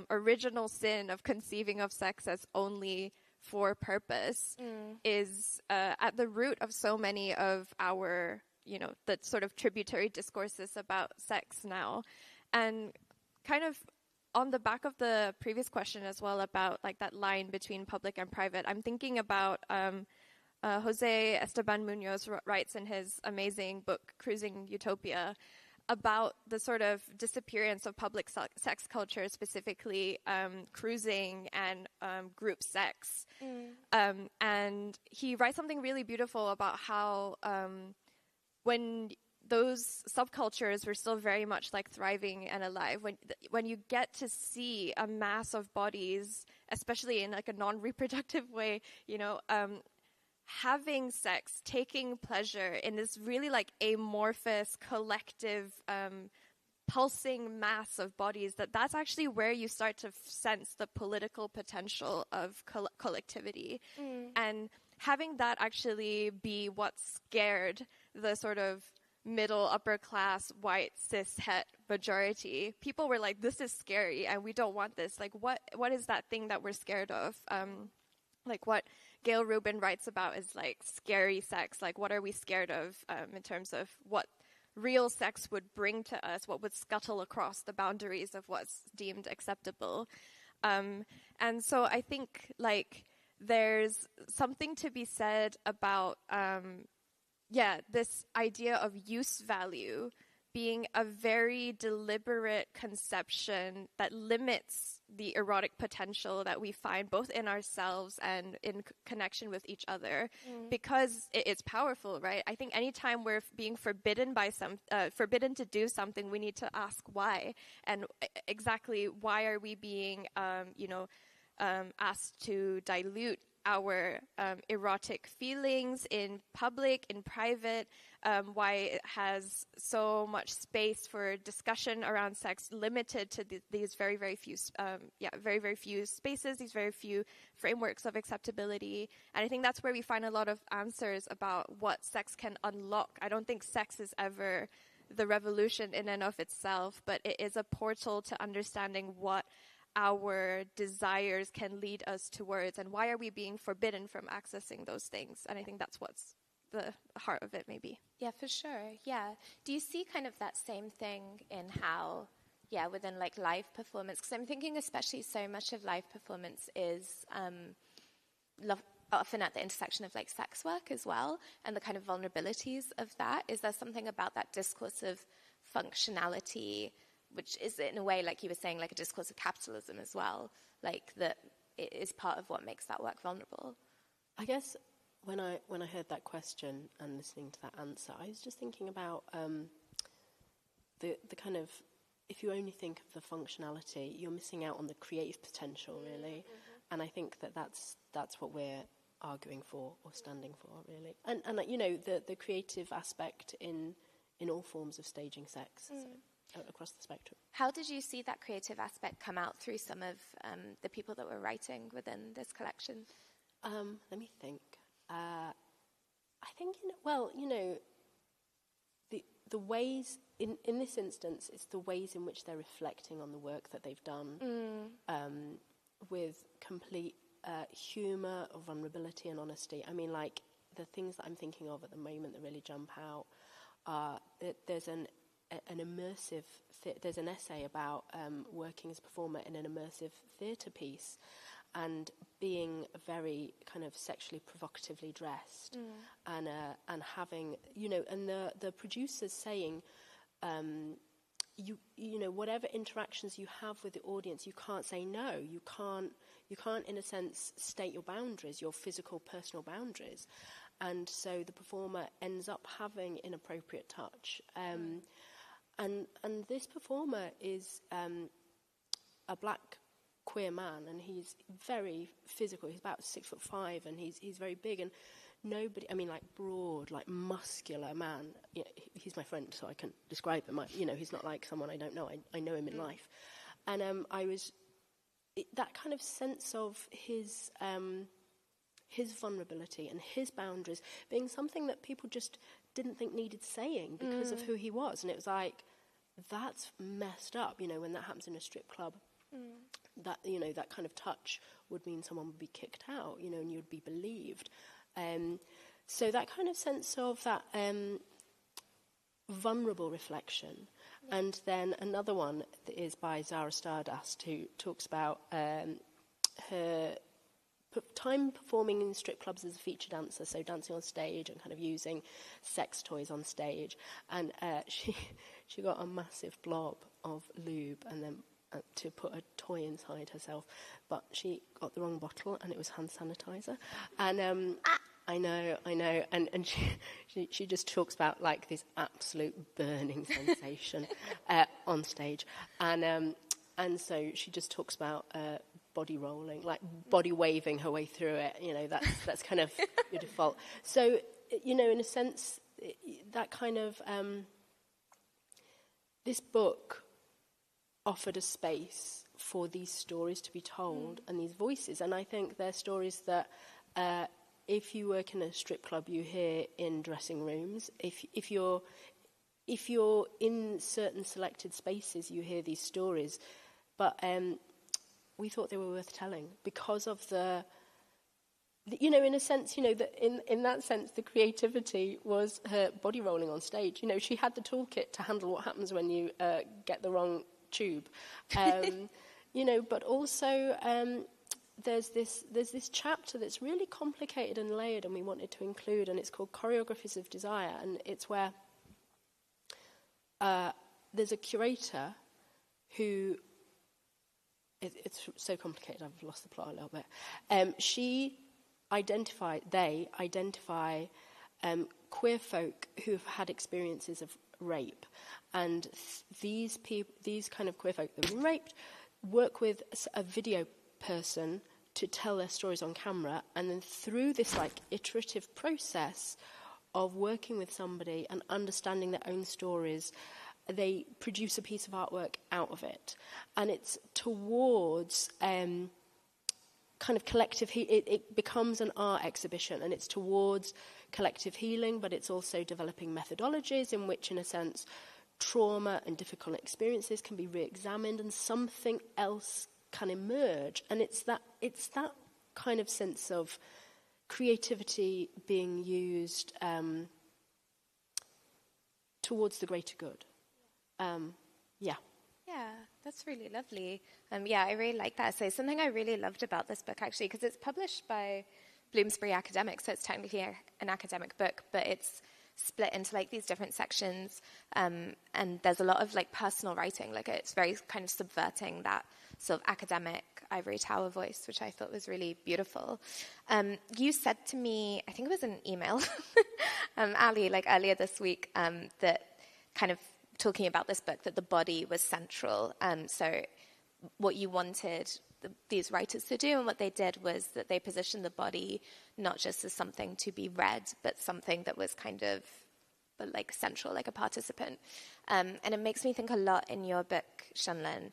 original sin of conceiving of sex as only for purpose is at the root of so many of our, the sort of tributary discourses about sex now. And kind of on the back of the previous question as well about like that line between public and private, I'm thinking about Jose Esteban Munoz writes in his amazing book, Cruising Utopia, about the sort of disappearance of public sex culture, specifically cruising and group sex. And he writes something really beautiful about how when those subcultures were still very much like thriving and alive, when you get to see a mass of bodies, especially in like a non-reproductive way, having sex, taking pleasure in this really like amorphous, collective, pulsing mass of bodies, that's actually where you start to sense the political potential of collectivity. And having that actually be what scared the sort of middle, upper class, white, cis, het majority, people were like, this is scary and we don't want this. Like, what is that thing that we're scared of? Like what Gail Rubin writes about is like scary sex. Like, what are we scared of in terms of what real sex would bring to us, what would scuttle across the boundaries of what's deemed acceptable. And so I think like there's something to be said about, this idea of use value being a very deliberate conception that limits the erotic potential that we find both in ourselves and in connection with each other, because it's powerful, right? I think anytime we're being forbidden forbidden to do something, we need to ask why, and exactly why are we being, asked to dilute our erotic feelings in public, in private, why it has so much space for discussion around sex limited to these very, very few spaces, these very few frameworks of acceptability. And I think that's where we find a lot of answers about what sex can unlock. I don't think sex is ever the revolution in and of itself, but it is a portal to understanding what our desires can lead us towards, and why are we being forbidden from accessing those things? And I think that's what's the heart of it, maybe. Yeah, for sure. Yeah. Do you see kind of that same thing in how, within like live performance? Because I'm thinking especially so much of live performance is often at the intersection of like sex work as well, and the kind of vulnerabilities of that. Is there something about that discourse of functionality, which is in a way, like you were saying, like a discourse of capitalism as well, like that it is part of what makes that work vulnerable? I guess when I heard that question and listening to that answer, I was just thinking about the kind of, if you only think of the functionality, you're missing out on the creative potential, really. And I think that's what we're arguing for or standing for, really. And the creative aspect in all forms of staging sex. So, across the spectrum. How did you see that creative aspect come out through some of the people that were writing within this collection? Let me think. I think, the ways, in this instance, it's the ways in which they're reflecting on the work that they've done with complete humour, vulnerability and honesty. I mean, like, the things that I'm thinking of at the moment that really jump out are that there's an immersive, there's an essay about working as a performer in an immersive theatre piece and being very kind of sexually provocatively dressed and having, and the producers saying, whatever interactions you have with the audience, you can't say no. You can't in a sense state your boundaries, your physical personal boundaries. And so the performer ends up having inappropriate touch. And this performer is a black queer man, and he's very physical. He's about 6'5", and he's very big, and nobody, I mean, like broad, like muscular man. He's my friend, so I can describe him. He's not like someone I don't know. I know him in life, and that kind of sense of his vulnerability and his boundaries being something that people just didn't think needed saying because of who he was. And it was like, that's messed up, when that happens in a strip club. that, that kind of touch would mean someone would be kicked out, and you'd be believed. So that kind of sense of that vulnerable reflection. And then another one is by Zara Stardust, who talks about her time performing in strip clubs as a feature dancer, so dancing on stage and kind of using sex toys on stage. And she got a massive blob of lube and then to put a toy inside herself, but she got the wrong bottle and it was hand sanitizer. And I know, and she just talks about like this absolute burning sensation on stage, and so she just talks about body rolling, like body waving her way through it. That's kind of your default. So in a sense, that kind of this book offered a space for these stories to be told and these voices, and I think they're stories that. If you work in a strip club, you hear in dressing rooms. If you're in certain selected spaces, you hear these stories. But we thought they were worth telling because of the in a sense, that in that sense, the creativity was her body rolling on stage. She had the toolkit to handle what happens when you get the wrong tube. But also. There's this chapter that's really complicated and layered, and we wanted to include, and it's called Choreographies of Desire, and it's where there's a curator who, it's so complicated, I've lost the plot a little bit. They identify queer folk who've had experiences of rape, and these kind of queer folk that have been raped work with a video person to tell their stories on camera, and then through this like iterative process of working with somebody and understanding their own stories, they produce a piece of artwork out of it, and it's towards kind of collective it becomes an art exhibition, and it's towards collective healing, but it's also developing methodologies in which, in a sense, trauma and difficult experiences can be re-examined and something else can emerge. And it's that kind of sense of creativity being used towards the greater good. Yeah, that's really lovely. I really like that. So something I really loved about this book, actually, because it's published by Bloomsbury Academics, so it's technically an academic book, but it's split into like these different sections, and there's a lot of like personal writing. Like it's very kind of subverting that sort of academic ivory tower voice, which I thought was really beautiful. You said to me, I think it was in an email, Ali, like earlier this week, that kind of talking about this book, that the body was central. So what you wanted these writers to do and what they did was that they positioned the body not just as something to be read, but something that was kind of like central, like a participant. And it makes me think a lot in your book, Shanlin,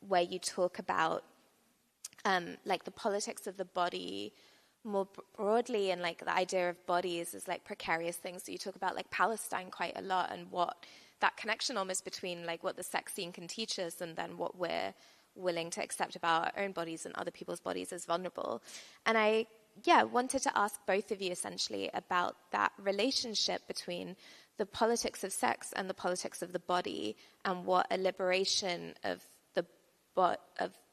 where you talk about like the politics of the body more broadly, and like the idea of bodies as like precarious things. So you talk about like Palestine quite a lot, and what that connection almost between like what the sex scene can teach us and then what we're willing to accept about our own bodies and other people's bodies as vulnerable. And I wanted to ask both of you essentially about that relationship between the politics of sex and the politics of the body, and what a liberation of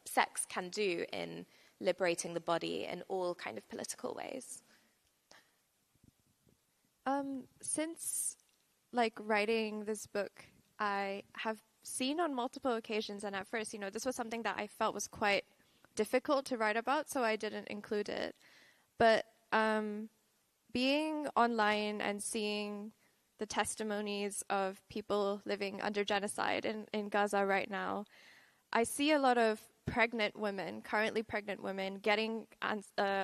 sex can do in liberating the body in all kind of political ways. Since like writing this book, I have seen on multiple occasions, and at first, this was something that I felt was quite difficult to write about, so I didn't include it. But being online and seeing the testimonies of people living under genocide in Gaza right now, I see a lot of currently pregnant women, getting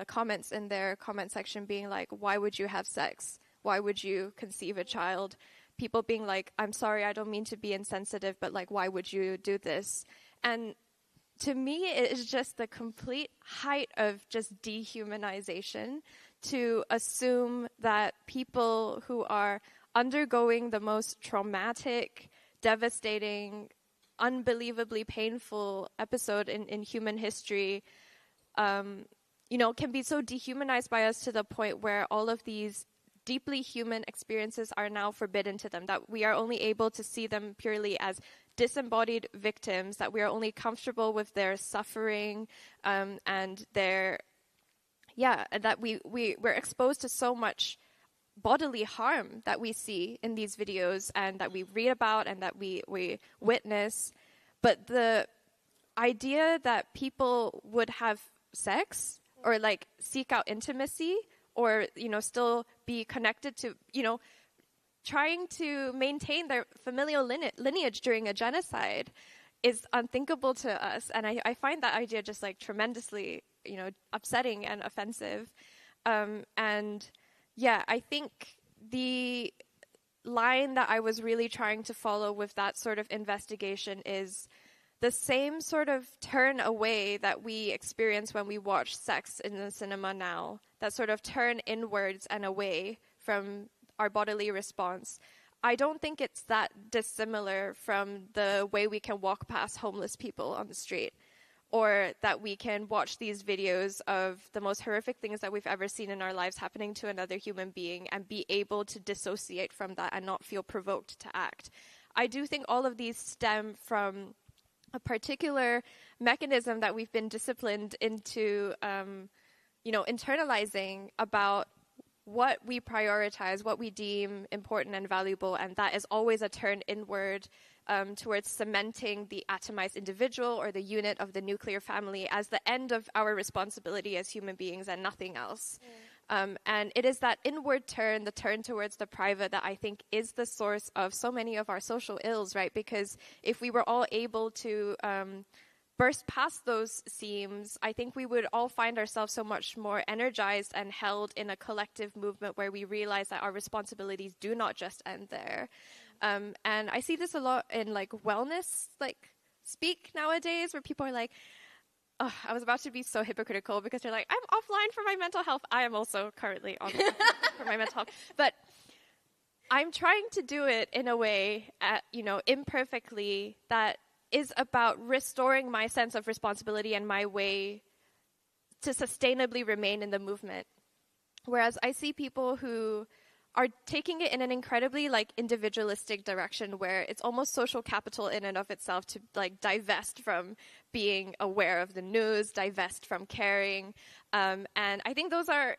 comments in their comment section being like, why would you have sex? Why would you conceive a child? People being like, I'm sorry, I don't mean to be insensitive, but like, why would you do this? And to me, it is just the complete height of just dehumanization to assume that people who are undergoing the most traumatic, devastating, unbelievably painful episode in human history, can be so dehumanized by us to the point where all of these deeply human experiences are now forbidden to them, that we are only able to see them purely as disembodied victims, that we are only comfortable with their suffering, and that we're exposed to so much bodily harm that we see in these videos and that we read about and that we witness. But the idea that people would have sex or like seek out intimacy or, still be connected to, trying to maintain their familial lineage during a genocide is unthinkable to us. And I find that idea just like tremendously, upsetting and offensive. I think the line that I was really trying to follow with that sort of investigation is the same sort of turn away that we experience when we watch sex in the cinema now, that sort of turn inwards and away from our bodily response. I don't think it's that dissimilar from the way we can walk past homeless people on the street, or that we can watch these videos of the most horrific things that we've ever seen in our lives happening to another human being and be able to dissociate from that and not feel provoked to act. I do think all of these stem from a particular mechanism that we've been disciplined into, internalizing about what we prioritize, what we deem important and valuable, and that is always a turn inward towards cementing the atomized individual or the unit of the nuclear family as the end of our responsibility as human beings and nothing else. And it is that inward turn, the turn towards the private, that I think is the source of so many of our social ills, right? Because if we were all able to burst past those seams, I think we would all find ourselves so much more energized and held in a collective movement where we realize that our responsibilities do not just end there. And I see this a lot in like wellness, like speak nowadays, where people are like, oh, I was about to be so hypocritical because they're like, I'm offline for my mental health. I am also currently online for my mental health. But I'm trying to do it in a way, imperfectly, that is about restoring my sense of responsibility and my way to sustainably remain in the movement. Whereas I see people who are taking it in an incredibly individualistic direction where it's almost social capital in and of itself to divest from being aware of the news, divest from caring. And I think those are,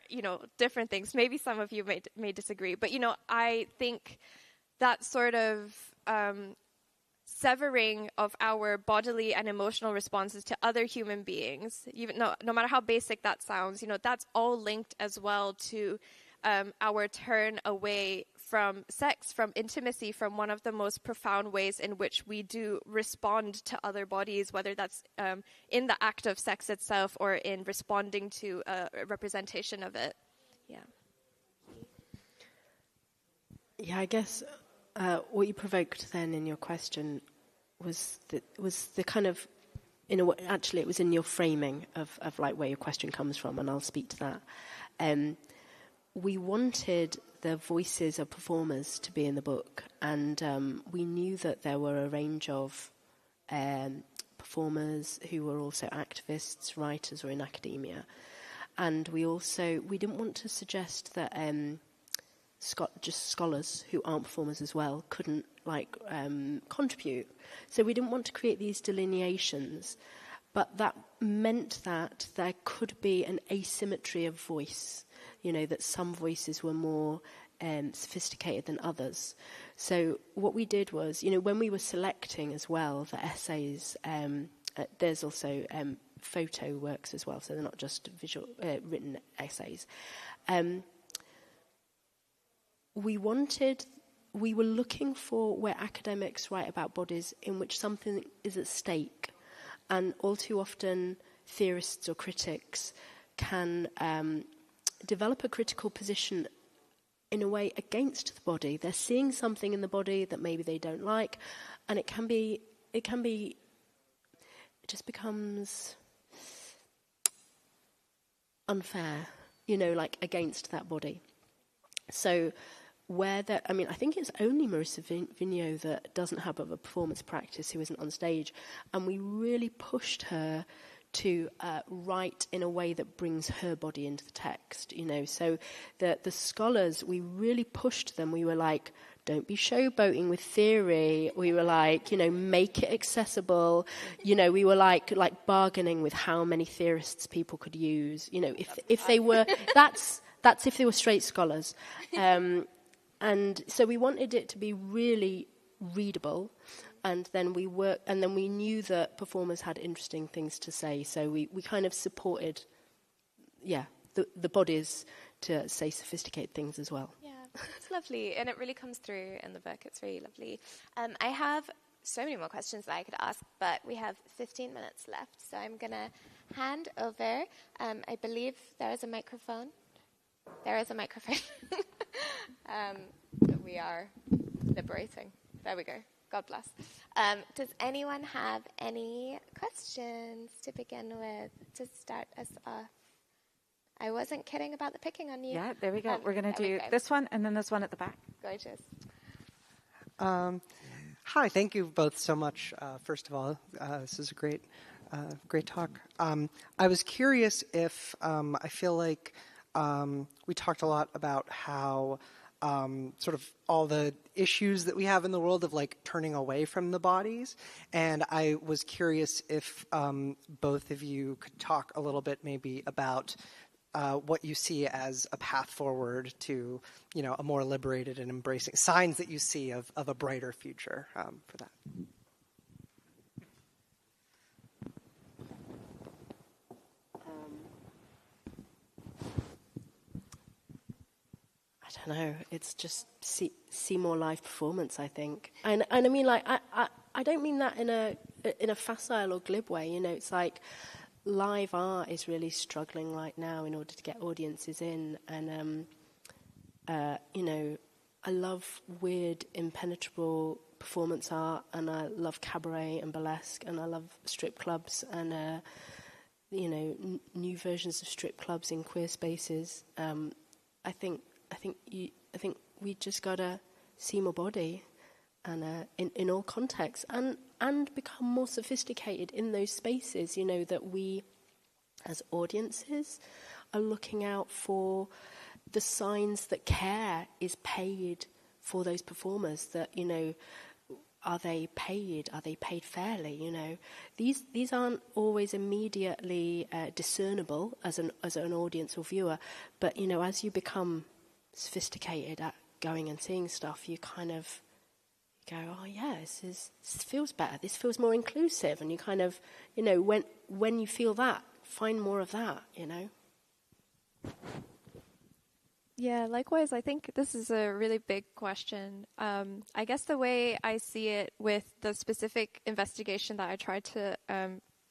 different things. Maybe some of you may disagree, but, I think that sort of severing of our bodily and emotional responses to other human beings, even no matter how basic that sounds, that's all linked as well to our turn away from sex, from intimacy, from one of the most profound ways in which we do respond to other bodies, whether that's in the act of sex itself or in responding to a representation of it. Yeah, I guess what you provoked then in your question was the kind of, actually it was in your framing of where your question comes from, and I'll speak to that. We wanted the voices of performers to be in the book, and we knew that there were a range of performers who were also activists, writers, or in academia. And we didn't want to suggest that just scholars who aren't performers as well couldn't contribute. So we didn't want to create these delineations, but that meant that there could be an asymmetry of voice. That some voices were more sophisticated than others. So what we did was, when we were selecting as well the essays, there's also photo works as well, so they're not just written essays. We were looking for where academics write about bodies in which something is at stake, and all too often theorists or critics can develop a critical position in a way against the body. They're seeing something in the body that maybe they don't like, and it just becomes unfair, against that body. So I think it's only Marissa Vigneault that doesn't have a performance practice, who isn't on stage, and we really pushed her to write in a way that brings her body into the text, So the scholars, we really pushed them. We were like, don't be showboating with theory. We were like, make it accessible. We were like bargaining with how many theorists people could use. If they were, that's if they were straight scholars. And so we wanted it to be really readable, and then we knew that performers had interesting things to say, so we kind of supported, the bodies to say sophisticated things as well. Yeah, it's lovely, and it really comes through in the book. It's really lovely. I have so many more questions that I could ask, but we have 15 minutes left, so I'm going to hand over. I believe there is a microphone. There is a microphone that we are liberating. There we go. God bless. Does anyone have any questions to begin with to start us off? I wasn't kidding about the picking on you. Yeah, there we go. We're going to do this one and then this one at the back. Gorgeous. Hi, thank you both so much. First of all, this is a great talk. I was curious if I feel like we talked a lot about how sort of all the issues that we have in the world of like turning away from the bodies, and I was curious if both of you could talk a little bit maybe about what you see as a path forward to, a more liberated and embracing signs that you see of a brighter future for that. I don't know. It's just see more live performance, I think, and I mean, like, I don't mean that in a facile or glib way. It's like live art is really struggling right now in order to get audiences in, and I love weird, impenetrable performance art, and I love cabaret and burlesque, and I love strip clubs and new versions of strip clubs in queer spaces. I think we just gotta see more body, and in all contexts, and become more sophisticated in those spaces. That we, as audiences, are looking out for the signs that care is paid for those performers. That are they paid? Are they paid fairly? These aren't always immediately discernible as an audience or viewer, but as you become sophisticated at going and seeing stuff, you kind of go, oh yeah, this feels better, this feels more inclusive, and you kind of, when you feel that, find more of that, Yeah, likewise, I think this is a really big question. I guess the way I see it with the specific investigation that I tried to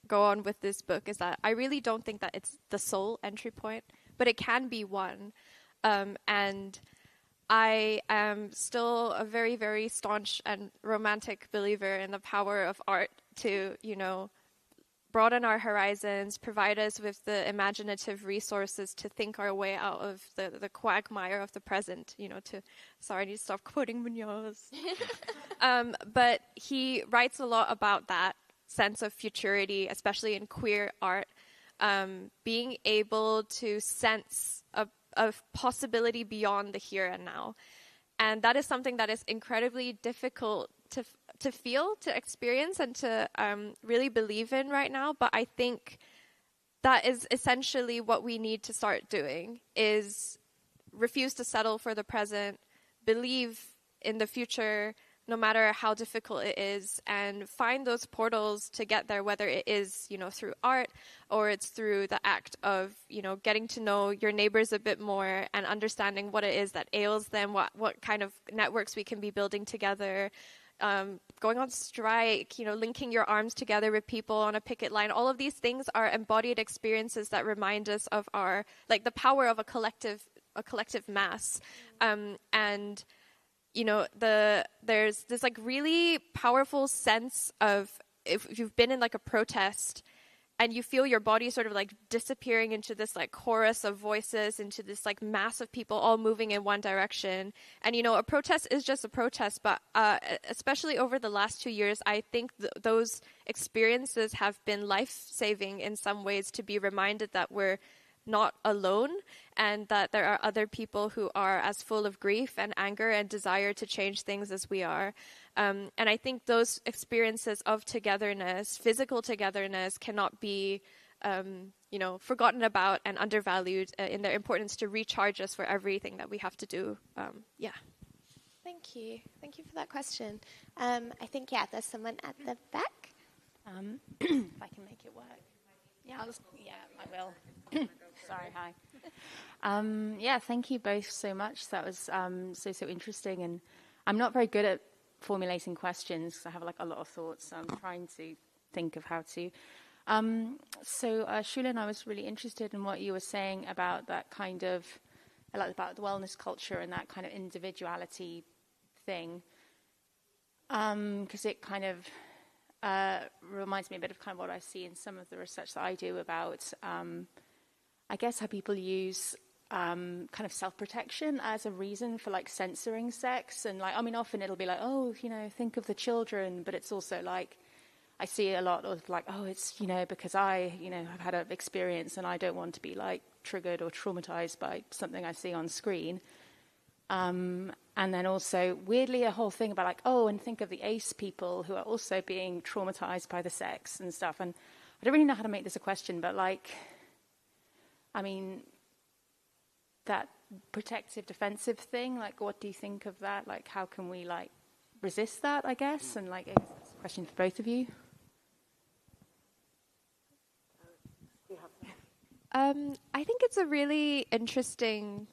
go on with this book is that I really don't think that it's the sole entry point, but it can be one. And I am still a very, very staunch and romantic believer in the power of art to, broaden our horizons, provide us with the imaginative resources to think our way out of the quagmire of the present, sorry, I need to stop quoting Munoz. But he writes a lot about that sense of futurity, especially in queer art, being able to sense a possibility beyond the here and now. And that is something that is incredibly difficult to feel, to experience, and to really believe in right now. But I think that is essentially what we need to start doing, is refuse to settle for the present, believe in the future, no matter how difficult it is, and find those portals to get there, whether it is, through art, or it's through the act of, getting to know your neighbors a bit more and understanding what it is that ails them, what kind of networks we can be building together, going on strike, linking your arms together with people on a picket line. All of these things are embodied experiences that remind us of the power of a collective mass. And there's this really powerful sense of, if you've been in a protest and you feel your body sort of like disappearing into this like chorus of voices, into this like mass of people all moving in one direction. And, you know, a protest is just a protest, but especially over the last 2 years, I think those experiences have been life-saving in some ways, to be reminded that we're not alone, and that there are other people who are as full of grief and anger and desire to change things as we are. And I think those experiences of togetherness, physical togetherness, cannot be, you know, forgotten about and undervalued in their importance to recharge us for everything that we have to do. Yeah. Thank you. Thank you for that question. I think, yeah, there's someone at the back. If I can make it work. Yeah, I will. Sorry, hi. Yeah, thank you both so much. That was so interesting. And I'm not very good at formulating questions because I have like a lot of thoughts. So I'm trying to think of how to. So Shulin, I was really interested in what you were saying about that kind of, like about the wellness culture and that kind of individuality thing. Because it kind of reminds me a bit of kind of what I see in some of the research that I do about, I guess, how people use kind of self-protection as a reason for like censoring sex. And like, I mean, often it'll be like, oh, you know, think of the children, but it's also like, I see a lot of like, oh, it's, you know, because I, you know, have had an experience and I don't want to be like triggered or traumatized by something I see on screen. And then also, weirdly, a whole thing about like, oh, and think of the ace people who are also being traumatized by the sex and stuff. And I don't really know how to make this a question, but like, I mean, that protective, defensive thing, like, what do you think of that? Like, how can we like resist that, I guess? And like, it's a question for both of you. I think it's a really interesting,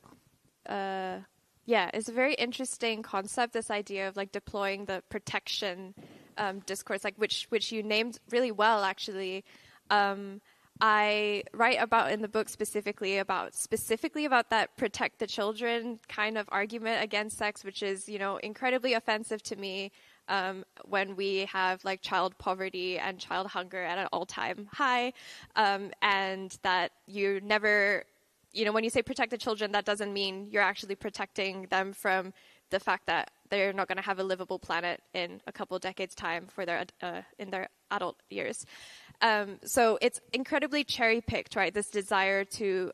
it's a very interesting concept, this idea of like deploying the protection discourse, like which you named really well, actually. I write about in the book specifically about that protect the children kind of argument against sex, which is, you know, incredibly offensive to me. When we have like child poverty and child hunger at an all-time high, and that you never, you know, when you say protect the children, that doesn't mean you're actually protecting them from the fact that they're not going to have a livable planet in a couple of decades' time for their in their adult years. So it's incredibly cherry-picked, right? This desire to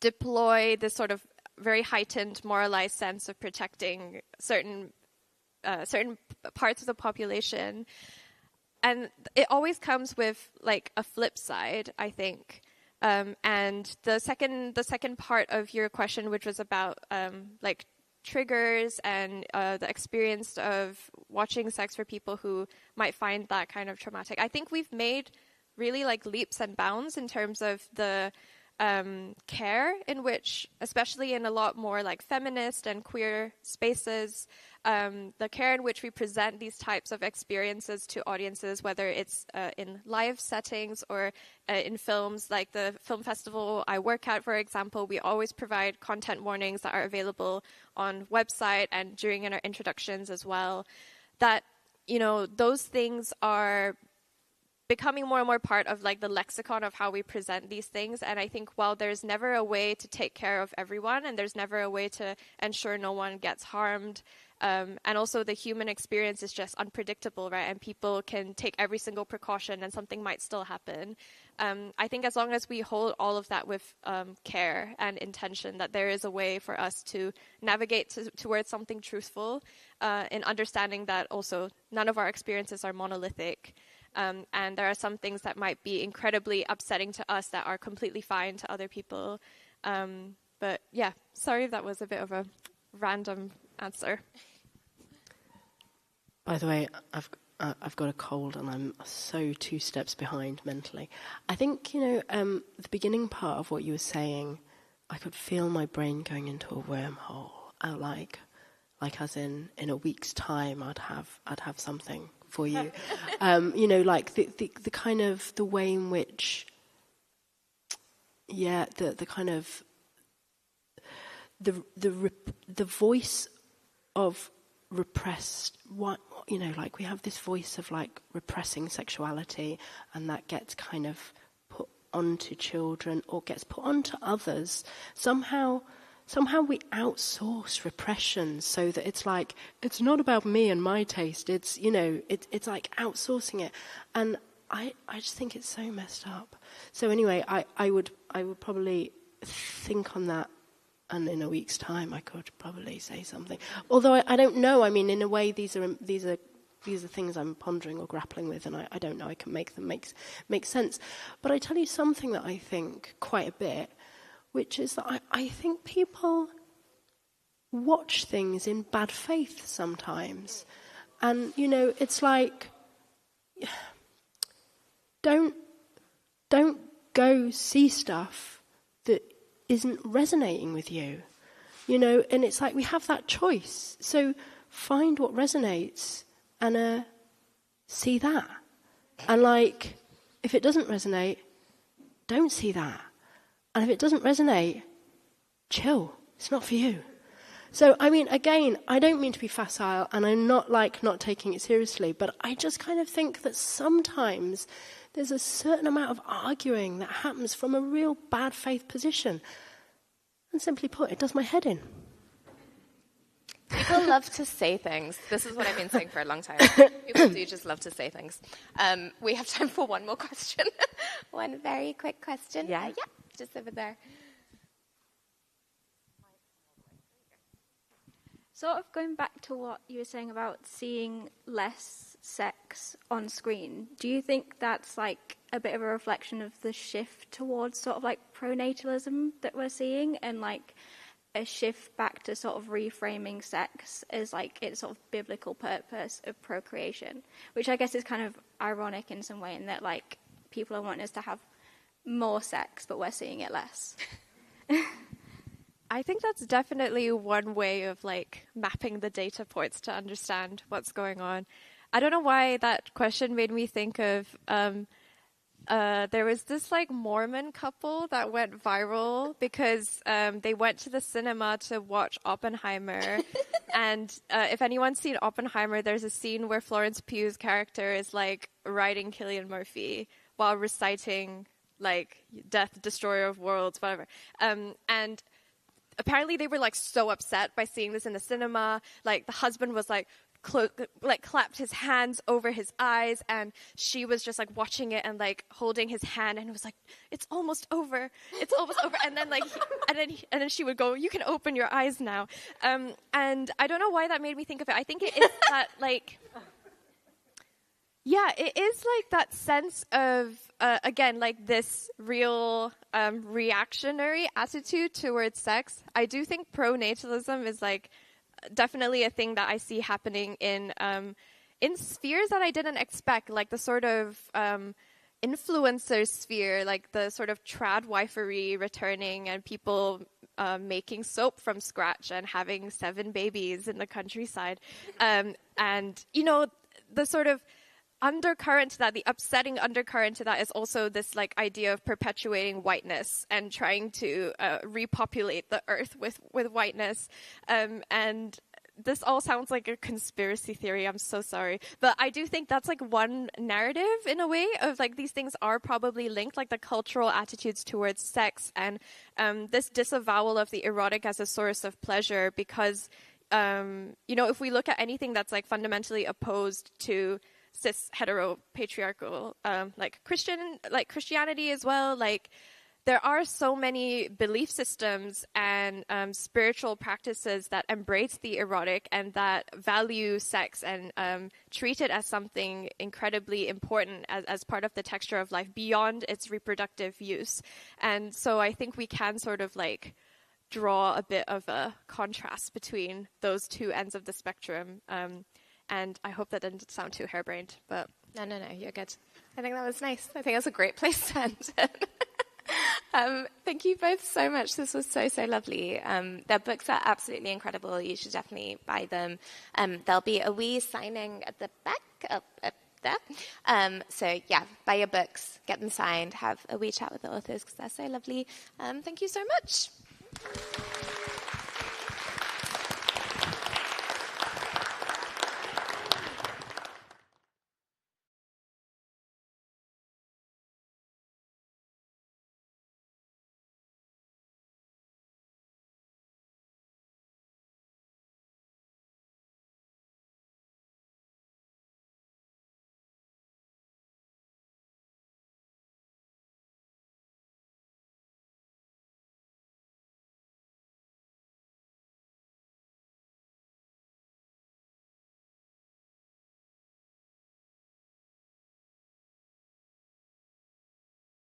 deploy this sort of very heightened, moralized sense of protecting certain parts of the population, and it always comes with like a flip side, I think. And the second part of your question, which was about like triggers and the experience of watching sex for people who might find that kind of traumatic, I think we've made really like leaps and bounds in terms of the care in which, especially in a lot more like feminist and queer spaces, the care in which we present these types of experiences to audiences, whether it's in live settings or in films, like the film festival I work at, for example, we always provide content warnings that are available on website and during our introductions as well. That, you know, those things are becoming more and more part of like the lexicon of how we present these things. And I think while there's never a way to take care of everyone, and there's never a way to ensure no one gets harmed, and also the human experience is just unpredictable, right? And people can take every single precaution and something might still happen. I think as long as we hold all of that with care and intention, that there is a way for us to navigate towards something truthful, in understanding that also none of our experiences are monolithic. And there are some things that might be incredibly upsetting to us that are completely fine to other people. But yeah, sorry if that was a bit of a random answer. By the way, I've got a cold and I'm so 2 steps behind mentally. I think, you know, the beginning part of what you were saying, I could feel my brain going into a wormhole. Like as in a week's time, I'd have something for you. You know, like the kind of the way in which, the kind of the voice of repressed, like we have this voice of like repressing sexuality, and that gets kind of put onto children or gets put onto others. Somehow we outsource repression so that it's like, it's not about me and my taste. It's, it's like outsourcing it. And I just think it's so messed up. So anyway, I would probably think on that, and in a week's time I could probably say something. Although I don't know. I mean, in a way, these are things I'm pondering or grappling with, and I don't know. I can make them make sense. But I tell you something that I think quite a bit, which is that I think people watch things in bad faith sometimes. And, it's like, don't go see stuff that isn't resonating with you. And it's like we have that choice. So find what resonates and see that. And like, if it doesn't resonate, don't see that. And if it doesn't resonate, chill. It's not for you. So, I mean, again, I don't mean to be facile, and I'm not taking it seriously, but I just kind of think that sometimes there's a certain amount of arguing that happens from a real bad faith position. And simply put, it does my head in. People love to say things. This is what I've been saying for a long time. People do just love to say things. We have time for one more question. One very quick question. Yeah. Just over there. Sort of going back to what you were saying about seeing less sex on screen, do you think that's like a bit of a reflection of the shift towards sort of like pronatalism that we're seeing, and like a shift back to sort of reframing sex as like its sort of biblical purpose of procreation, which I guess is kind of ironic in some way in that like people are wanting us to have more sex, but we're seeing it less. I think that's definitely one way of like mapping the data points to understand what's going on. I don't know why that question made me think of there was this like Mormon couple that went viral because they went to the cinema to watch Oppenheimer. And if anyone's seen Oppenheimer, there's a scene where Florence Pugh's character is like riding Cillian Murphy while reciting like Death, Destroyer of Worlds, whatever. And apparently they were like so upset by seeing this in the cinema. Like the husband was like clapped his hands over his eyes, and she was just like watching it and like holding his hand, and it was like, it's almost over, and then like and then she would go, you can open your eyes now. And I don't know why that made me think of it. I think it is that like, yeah, it is like that sense of again, like this real reactionary attitude towards sex. I do think pronatalism is like definitely a thing that I see happening in spheres that I didn't expect, like the sort of influencer sphere, like the sort of trad wifery returning, and people making soap from scratch and having 7 babies in the countryside, and the sort of undercurrent to that, the upsetting undercurrent to that, is also this like idea of perpetuating whiteness and trying to repopulate the earth with whiteness. And this all sounds like a conspiracy theory. I'm so sorry. But I do think that's like one narrative in a way of like these things are probably linked, like the cultural attitudes towards sex and this disavowal of the erotic as a source of pleasure, because, if we look at anything that's like fundamentally opposed to cis hetero patriarchal like Christianity as well, like there are so many belief systems and spiritual practices that embrace the erotic and that value sex and treat it as something incredibly important as part of the texture of life beyond its reproductive use. And so I think we can sort of like draw a bit of a contrast between those two ends of the spectrum. And I hope that didn't sound too harebrained, but... No, you're good. I think that was nice. I think that's a great place to end it. Thank you both so much. This was so, so lovely. Their books are absolutely incredible. You should definitely buy them. There'll be a wee signing at the back, up there. So, yeah, buy your books, get them signed, have a wee chat with the authors because they're so lovely. Thank you so much.